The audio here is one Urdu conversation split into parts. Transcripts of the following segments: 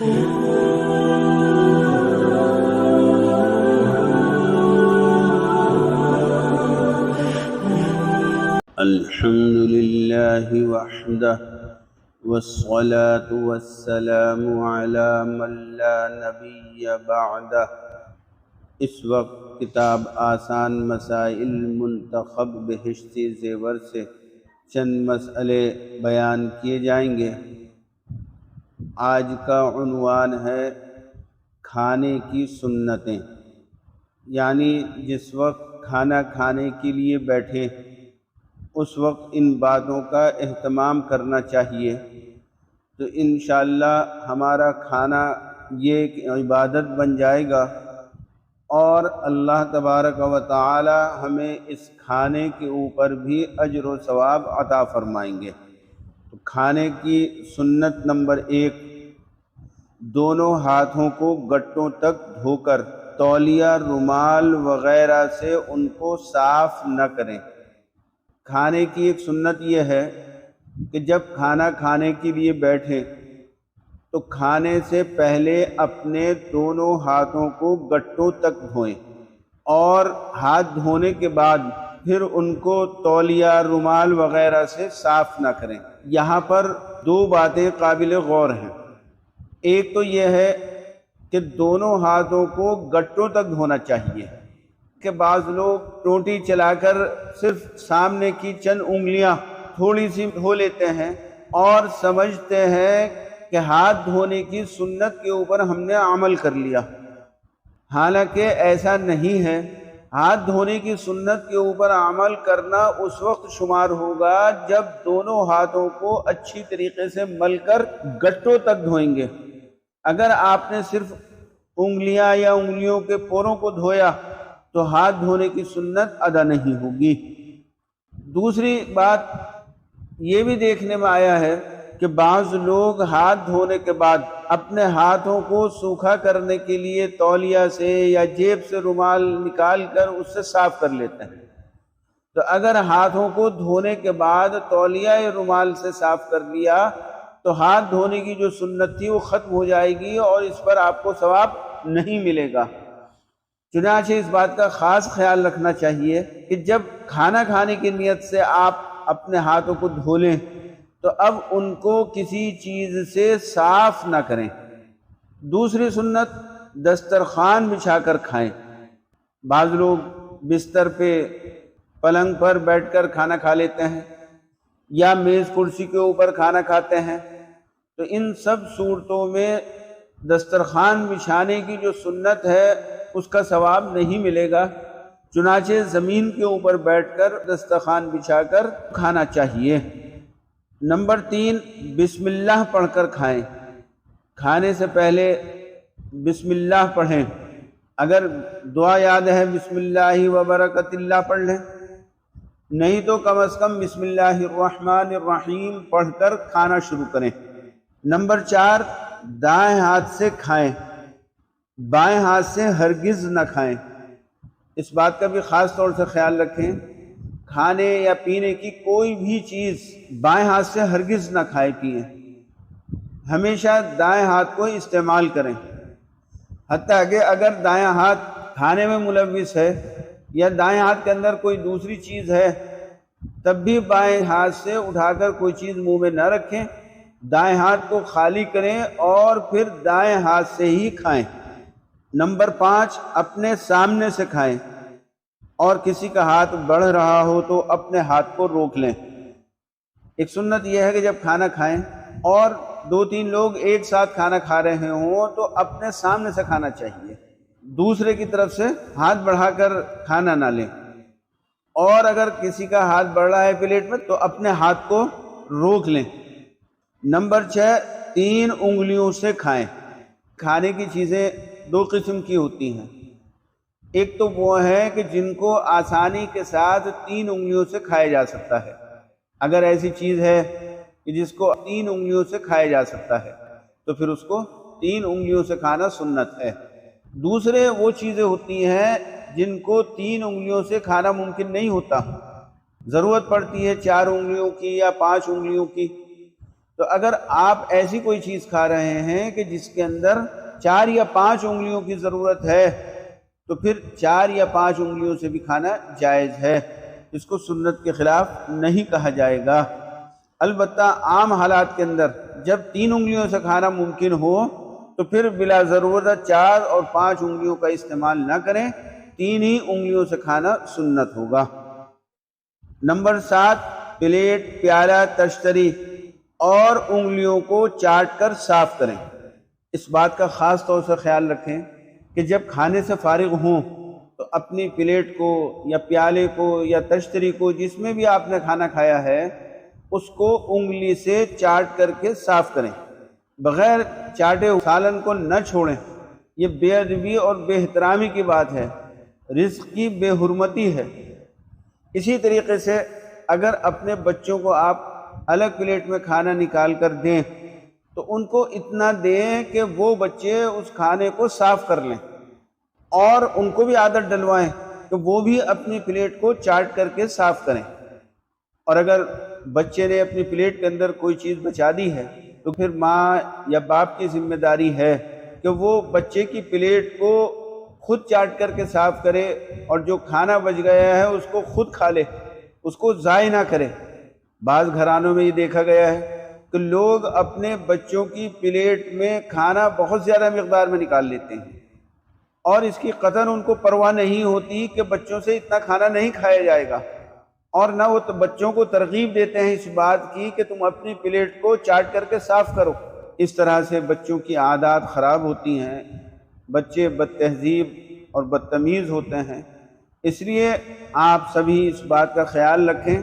الحمد لله وحده والصلاة والسلام على من لا نبی بعده۔ اس وقت کتاب آسان مسائل منتخب بہشتی زیور سے چند مسئلے بیان کیے جائیں گے۔ آج کا عنوان ہے کھانے کی سنتیں، یعنی جس وقت کھانا کھانے کے لیے بیٹھیں اس وقت ان باتوں کا اہتمام کرنا چاہیے، تو انشاءاللہ ہمارا کھانا یہ ایک عبادت بن جائے گا اور اللہ تبارک و تعالی ہمیں اس کھانے کے اوپر بھی اجر و ثواب عطا فرمائیں گے۔ تو کھانے کی سنت نمبر 1، دونوں ہاتھوں کو گٹوں تک دھو کر تولیہ، رومال وغیرہ سے ان کو صاف نہ کریں۔ کھانے کی ایک سنت یہ ہے کہ جب کھانا کھانے کے لیے بیٹھیں تو کھانے سے پہلے اپنے دونوں ہاتھوں کو گٹوں تک دھوئیں اور ہاتھ دھونے کے بعد پھر ان کو تولیہ، رومال وغیرہ سے صاف نہ کریں۔ یہاں پر دو باتیں قابل غور ہیں۔ ایک تو یہ ہے کہ دونوں ہاتھوں کو گٹوں تک دھونا چاہیے، کہ بعض لوگ ٹوٹی چلا کر صرف سامنے کی چند انگلیاں تھوڑی سی دھو لیتے ہیں اور سمجھتے ہیں کہ ہاتھ دھونے کی سنت کے اوپر ہم نے عمل کر لیا، حالانکہ ایسا نہیں ہے۔ ہاتھ دھونے کی سنت کے اوپر عمل کرنا اس وقت شمار ہوگا جب دونوں ہاتھوں کو اچھی طریقے سے مل کر گٹوں تک دھوئیں گے۔ اگر آپ نے صرف انگلیاں یا انگلیوں کے پوروں کو دھویا تو ہاتھ دھونے کی سنت ادا نہیں ہوگی۔ دوسری بات یہ بھی دیکھنے میں آیا ہے کہ بعض لوگ ہاتھ دھونے کے بعد اپنے ہاتھوں کو سوکھا کرنے کے لیے تولیہ سے یا جیب سے رومال نکال کر اس سے صاف کر لیتے ہیں۔ تو اگر ہاتھوں کو دھونے کے بعد تولیہ یا رومال سے صاف کر لیا تو ہاتھ دھونے کی جو سنت تھی وہ ختم ہو جائے گی اور اس پر آپ کو ثواب نہیں ملے گا۔ چنانچہ اس بات کا خاص خیال رکھنا چاہیے کہ جب کھانا کھانے کی نیت سے آپ اپنے ہاتھوں کو دھو لیں تو اب ان کو کسی چیز سے صاف نہ کریں۔ دوسری سنت، دسترخوان بچھا کر کھائیں۔ بعض لوگ بستر پہ، پلنگ پر بیٹھ کر کھانا کھا لیتے ہیں یا میز کرسی کے اوپر کھانا کھاتے ہیں، تو ان سب صورتوں میں دسترخوان بچھانے کی جو سنت ہے اس کا ثواب نہیں ملے گا، چنانچہ زمین کے اوپر بیٹھ کر دسترخوان بچھا کر کھانا چاہیے۔ نمبر 3، بسم اللہ پڑھ کر کھائیں۔ کھانے سے پہلے بسم اللہ پڑھیں۔ اگر دعا یاد ہے بسم اللہ وبرکۃ اللہ پڑھ لیں، نہیں تو کم از کم بسم اللہ الرحمن الرحیم پڑھ کر کھانا شروع کریں۔ نمبر 4، دائیں ہاتھ سے کھائیں، بائیں ہاتھ سے ہرگز نہ کھائیں۔ اس بات کا بھی خاص طور سے خیال رکھیں، کھانے یا پینے کی کوئی بھی چیز بائیں ہاتھ سے ہرگز نہ کھائے پیئیں، ہمیشہ دائیں ہاتھ کو استعمال کریں۔ حتیٰ کہ اگر دائیں ہاتھ کھانے میں ملوث ہے یا دائیں ہاتھ کے اندر کوئی دوسری چیز ہے تب بھی بائیں ہاتھ سے اٹھا کر کوئی چیز منہ میں نہ رکھیں، دائیں ہاتھ کو خالی کریں اور پھر دائیں ہاتھ سے ہی کھائیں۔ نمبر 5، اپنے سامنے سے کھائیں اور کسی کا ہاتھ بڑھ رہا ہو تو اپنے ہاتھ کو روک لیں۔ ایک سنت یہ ہے کہ جب کھانا کھائیں اور 2-3 لوگ ایک ساتھ کھانا کھا رہے ہوں تو اپنے سامنے سے کھانا چاہیے، دوسرے کی طرف سے ہاتھ بڑھا کر کھانا نہ لیں، اور اگر کسی کا ہاتھ بڑھ رہا ہے پلیٹ میں تو اپنے ہاتھ کو روک لیں۔ نمبر 6، 3 انگلیوں سے کھائیں۔ کھانے کی چیزیں 2 قسم کی ہوتی ہیں، ایک تو وہ ہے کہ جن کو آسانی کے ساتھ 3 انگلیوں سے کھایا جا سکتا ہے۔ اگر ایسی چیز ہے کہ جس کو 3 انگلیوں سے کھایا جا سکتا ہے تو پھر اس کو 3 انگلیوں سے کھانا سنت ہے۔ دوسرے وہ چیزیں ہوتی ہیں جن کو 3 انگلیوں سے کھانا ممکن نہیں ہوتا، ضرورت پڑتی ہے 4 انگلیوں کی یا 5 انگلیوں کی، تو تو اگر آپ ایسی کوئی چیز کھا رہے ہیں کہ جس کے اندر 4 یا 5 انگلیوں کی ضرورت ہے تو پھر 4 یا 5 انگلیوں سے بھی کھانا جائز ہے، اس کو سنت کے خلاف نہیں کہا جائے گا۔ البتہ عام حالات کے اندر جب 3 انگلیوں سے کھانا ممکن ہو تو پھر بلا ضرورت 4 اور 5 انگلیوں کا استعمال نہ کریں، 3 ہی انگلیوں سے کھانا سنت ہوگا۔ نمبر 7، پلیٹ، پیالہ، تشتری اور انگلیوں کو چاٹ کر صاف کریں۔ اس بات کا خاص طور سے خیال رکھیں کہ جب کھانے سے فارغ ہوں تو اپنی پلیٹ کو یا پیالے کو یا تشتری کو، جس میں بھی آپ نے کھانا کھایا ہے، اس کو انگلی سے چاٹ کر کے صاف کریں، بغیر چاٹے سالن کو نہ چھوڑیں۔ یہ بے ادبی اور بے احترامی کی بات ہے، رزق کی بے حرمتی ہے۔ اسی طریقے سے اگر اپنے بچوں کو آپ الگ پلیٹ میں کھانا نکال کر دیں تو ان کو اتنا دیں کہ وہ بچے اس کھانے کو صاف کر لیں، اور ان کو بھی عادت ڈلوائیں کہ وہ بھی اپنی پلیٹ کو چاٹ کر کے صاف کریں۔ اور اگر بچے نے اپنی پلیٹ کے اندر کوئی چیز بچا دی ہے تو پھر ماں یا باپ کی ذمہ داری ہے کہ وہ بچے کی پلیٹ کو خود چاٹ کر کے صاف کرے، اور جو کھانا بچ گیا ہے اس کو خود کھا لے، اس کو ضائع نہ کرے۔ بعض گھرانوں میں یہ دیکھا گیا ہے کہ لوگ اپنے بچوں کی پلیٹ میں کھانا بہت زیادہ مقدار میں نکال لیتے ہیں، اور اس کی قطعاً ان کو پرواہ نہیں ہوتی کہ بچوں سے اتنا کھانا نہیں کھایا جائے گا، اور نہ وہ بچوں کو ترغیب دیتے ہیں اس بات کی کہ تم اپنی پلیٹ کو چاٹ کر کے صاف کرو۔ اس طرح سے بچوں کی عادات خراب ہوتی ہیں، بچے بد تہذیب اور بدتمیز ہوتے ہیں۔ اس لیے آپ سبھی اس بات کا خیال رکھیں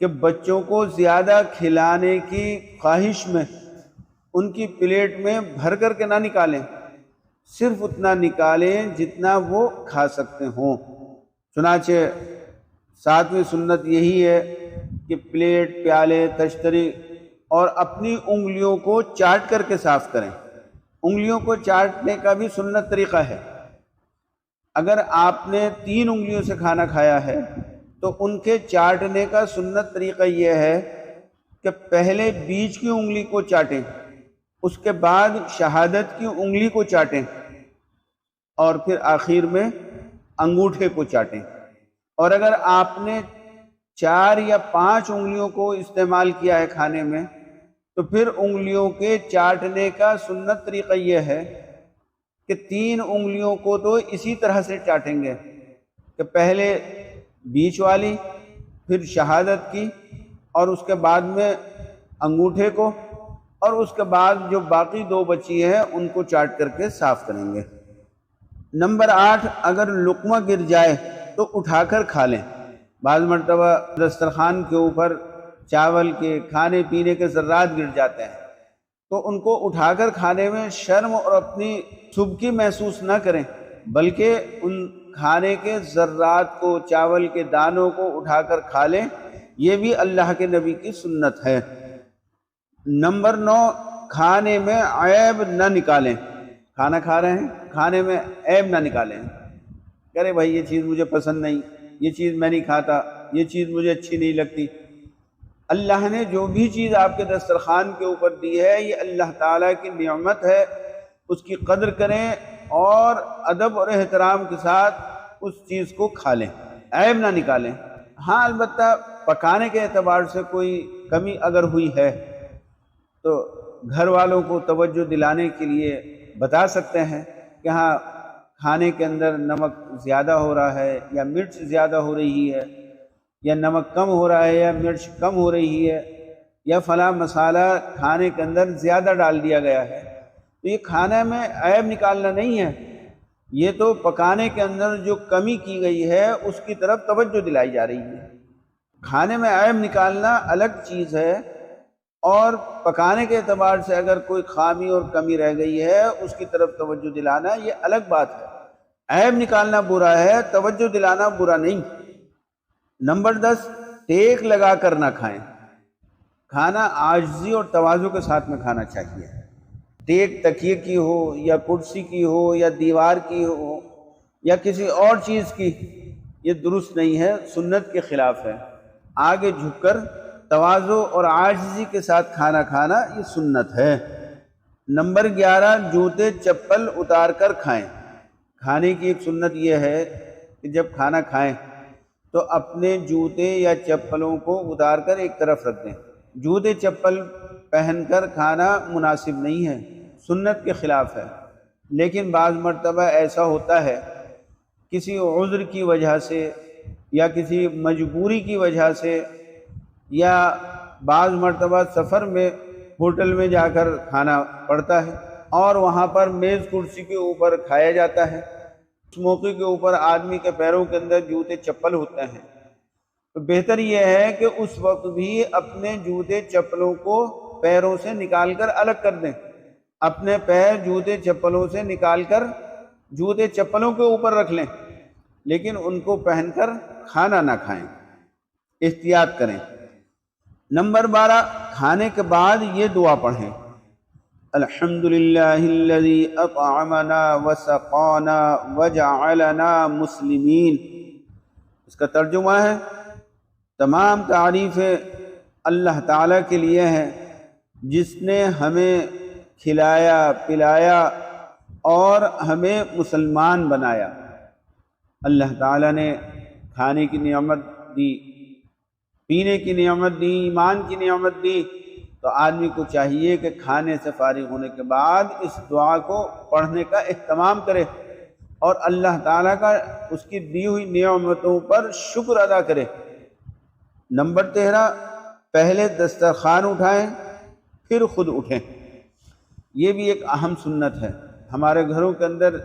کہ بچوں کو زیادہ کھلانے کی خواہش میں ان کی پلیٹ میں بھر کر کے نہ نکالیں، صرف اتنا نکالیں جتنا وہ کھا سکتے ہوں۔ چنانچہ 7ویں سنت یہی ہے کہ پلیٹ، پیالے، تشتری اور اپنی انگلیوں کو چاٹ کر کے صاف کریں۔ انگلیوں کو چاٹنے کا بھی سنت طریقہ ہے۔ اگر آپ نے 3 انگلیوں سے کھانا کھایا ہے تو ان کے چاٹنے کا سنت طریقہ یہ ہے کہ پہلے بیچ کی انگلی کو چاٹیں، اس کے بعد شہادت کی انگلی کو چاٹیں، اور پھر آخر میں انگوٹھے کو چاٹیں۔ اور اگر آپ نے 4 یا 5 انگلیوں کو استعمال کیا ہے کھانے میں تو پھر انگلیوں کے چاٹنے کا سنت طریقہ یہ ہے کہ 3 انگلیوں کو تو اسی طرح سے چاٹیں گے کہ پہلے بیچ والی، پھر شہادت کی، اور اس کے بعد میں انگوٹھے کو، اور اس کے بعد جو باقی 2 بچی ہیں ان کو چاٹ کر کے صاف کریں گے۔ نمبر 8، اگر لقمہ گر جائے تو اٹھا کر کھا لیں۔ بعض مرتبہ دسترخوان کے اوپر چاول کے کھانے پینے کے ذرات گر جاتے ہیں تو ان کو اٹھا کر کھانے میں شرم اور اپنی سبکی محسوس نہ کریں، بلکہ ان کھانے کے ذرات کو، چاول کے دانوں کو اٹھا کر کھا لیں۔ یہ بھی اللہ کے نبی کی سنت ہے۔ نمبر 9، کھانے میں عیب نہ نکالیں۔ کھانا کھا رہے ہیں، کھانے میں عیب نہ نکالیں، کہہ رہے بھائی یہ چیز مجھے پسند نہیں، یہ چیز میں نہیں کھاتا، یہ چیز مجھے اچھی نہیں لگتی۔ اللہ نے جو بھی چیز آپ کے دسترخوان کے اوپر دی ہے یہ اللہ تعالیٰ کی نعمت ہے، اس کی قدر کریں اور ادب اور احترام کے ساتھ اس چیز کو کھا لیں، عیب نہ نکالیں۔ ہاں البتہ پکانے کے اعتبار سے کوئی کمی اگر ہوئی ہے تو گھر والوں کو توجہ دلانے کے لیے بتا سکتے ہیں کہ ہاں کھانے کے اندر نمک زیادہ ہو رہا ہے یا مرچ زیادہ ہو رہی ہے، یا نمک کم ہو رہا ہے یا مرچ کم ہو رہی ہے، یا فلاں مسالہ کھانے کے اندر زیادہ ڈال دیا گیا ہے۔ تو یہ کھانے میں عیب نکالنا نہیں ہے، یہ تو پکانے کے اندر جو کمی کی گئی ہے اس کی طرف توجہ دلائی جا رہی ہے۔ کھانے میں عیب نکالنا الگ چیز ہے، اور پکانے کے اعتبار سے اگر کوئی خامی اور کمی رہ گئی ہے اس کی طرف توجہ دلانا یہ الگ بات ہے۔ عیب نکالنا برا ہے، توجہ دلانا برا نہیں۔ نمبر 10، ٹیک لگا کر نہ کھائیں۔ کھانا عاجزی اور تواضع کے ساتھ میں کھانا چاہیے۔ ٹیک تکیے کی ہو یا کرسی کی ہو یا دیوار کی ہو یا کسی اور چیز کی، یہ درست نہیں ہے، سنت کے خلاف ہے۔ آگے جھک کر تواضع اور عاجزی کے ساتھ کھانا کھانا یہ سنت ہے۔ نمبر 11، جوتے چپل اتار کر کھائیں۔ کھانے کی ایک سنت یہ ہے کہ جب کھانا کھائیں تو اپنے جوتے یا چپلوں کو اتار کر ایک طرف رکھ دیں۔ جوتے چپل پہن کر کھانا مناسب نہیں ہے، سنت کے خلاف ہے، لیکن بعض مرتبہ ایسا ہوتا ہے کسی عذر کی وجہ سے یا کسی مجبوری کی وجہ سے، یا بعض مرتبہ سفر میں ہوٹل میں جا کر کھانا پڑتا ہے اور وہاں پر میز کرسی کے اوپر کھایا جاتا ہے، اس موقع کے اوپر آدمی کے پیروں کے اندر جوتے چپل ہوتے ہیں، تو بہتر یہ ہے کہ اس وقت بھی اپنے جوتے چپلوں کو پیروں سے نکال کر الگ کر دیں، اپنے پیر جوتے چپلوں سے نکال کر جوتے چپلوں کے اوپر رکھ لیں، لیکن ان کو پہن کر کھانا نہ کھائیں، احتیاط کریں۔ نمبر 12، کھانے کے بعد یہ دعا پڑھیں: الحمدللہ الذی اطعمنا وسقانا وجعلنا مسلمین۔ اس کا ترجمہ ہے، تمام تعریفیں اللہ تعالیٰ کے لیے ہیں جس نے ہمیں کھلایا پلایا اور ہمیں مسلمان بنایا۔ اللہ تعالیٰ نے کھانے کی نعمت دی، پینے کی نعمت دی، ایمان کی نعمت دی، تو آدمی کو چاہیے کہ کھانے سے فارغ ہونے کے بعد اس دعا کو پڑھنے کا اہتمام کرے اور اللہ تعالیٰ کا اس کی دی ہوئی نعمتوں پر شکر ادا کرے۔ نمبر 13، پہلے دسترخوان اٹھائیں پھر خود اٹھیں۔ یہ بھی ایک اہم سنت ہے، ہمارے گھروں کے اندر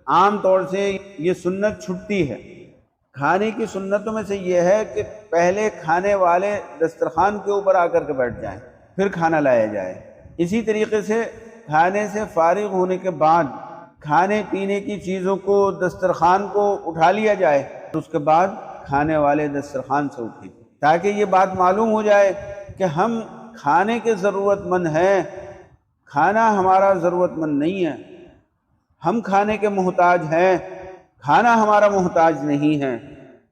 عام طور سے یہ سنت چھٹتی ہے۔ کھانے کی سنتوں میں سے یہ ہے کہ پہلے کھانے والے دسترخوان کے اوپر آ کر کے بیٹھ جائیں، پھر کھانا لایا جائے۔ اسی طریقے سے کھانے سے فارغ ہونے کے بعد کھانے پینے کی چیزوں کو، دسترخوان کو اٹھا لیا جائے، اس کے بعد کھانے والے دسترخوان سے اٹھیں، تاکہ یہ بات معلوم ہو جائے کہ ہم کھانے کے ضرورت مند ہیں، کھانا ہمارا ضرورت مند نہیں ہے، ہم کھانے کے محتاج ہیں، کھانا ہمارا محتاج نہیں ہے۔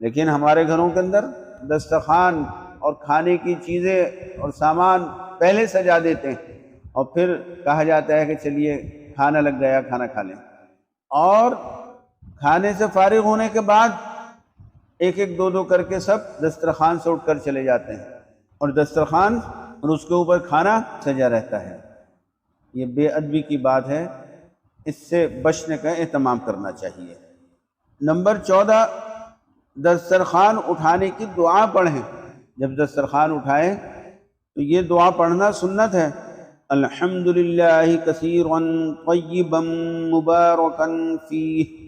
لیکن ہمارے گھروں کے اندر دسترخوان اور کھانے کی چیزیں اور سامان پہلے سجا دیتے ہیں اور پھر کہا جاتا ہے کہ چلیے کھانا لگ گیا، کھانا کھا لیں، اور کھانے سے فارغ ہونے کے بعد ایک ایک دو دو کر کے سب دسترخوان سے اٹھ کر چلے جاتے ہیں اور دسترخوان اور اس کے اوپر کھانا سجا رہتا ہے۔ یہ بے ادبی کی بات ہے، اس سے بچنے کا اہتمام کرنا چاہیے۔ نمبر 14، دسترخوان اٹھانے کی دعا پڑھیں۔ جب دسترخوان اٹھائیں تو یہ دعا پڑھنا سنت ہے: الحمدللہ کثیرا طیبا مبارکا فیہ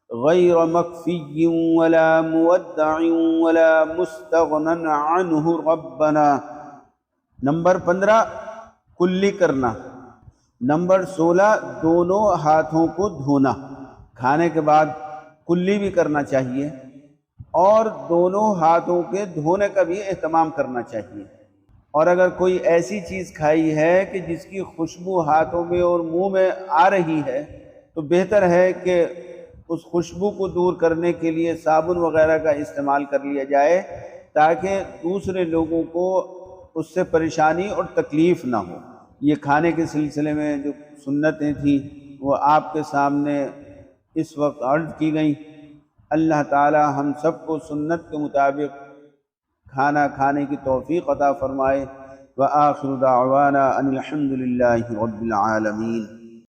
غیر مکفی ولا مودع ولا مستغنى عنہ ربنا۔ نمبر 15، کلی کرنا۔ نمبر 16، دونوں ہاتھوں کو دھونا۔ کھانے کے بعد کلی بھی کرنا چاہیے اور دونوں ہاتھوں کے دھونے کا بھی اہتمام کرنا چاہیے۔ اور اگر کوئی ایسی چیز کھائی ہے کہ جس کی خوشبو ہاتھوں میں اور منہ میں آ رہی ہے تو بہتر ہے کہ اس خوشبو کو دور کرنے کے لیے صابن وغیرہ کا استعمال کر لیا جائے، تاکہ دوسرے لوگوں کو اس سے پریشانی اور تکلیف نہ ہو۔ یہ کھانے کے سلسلے میں جو سنتیں تھیں وہ آپ کے سامنے اس وقت عرض کی گئیں۔ اللہ تعالی ہم سب کو سنت کے مطابق کھانا کھانے کی توفیق عطا فرمائے۔ وآخر دعوانا ان الحمد للہ رب العالمین۔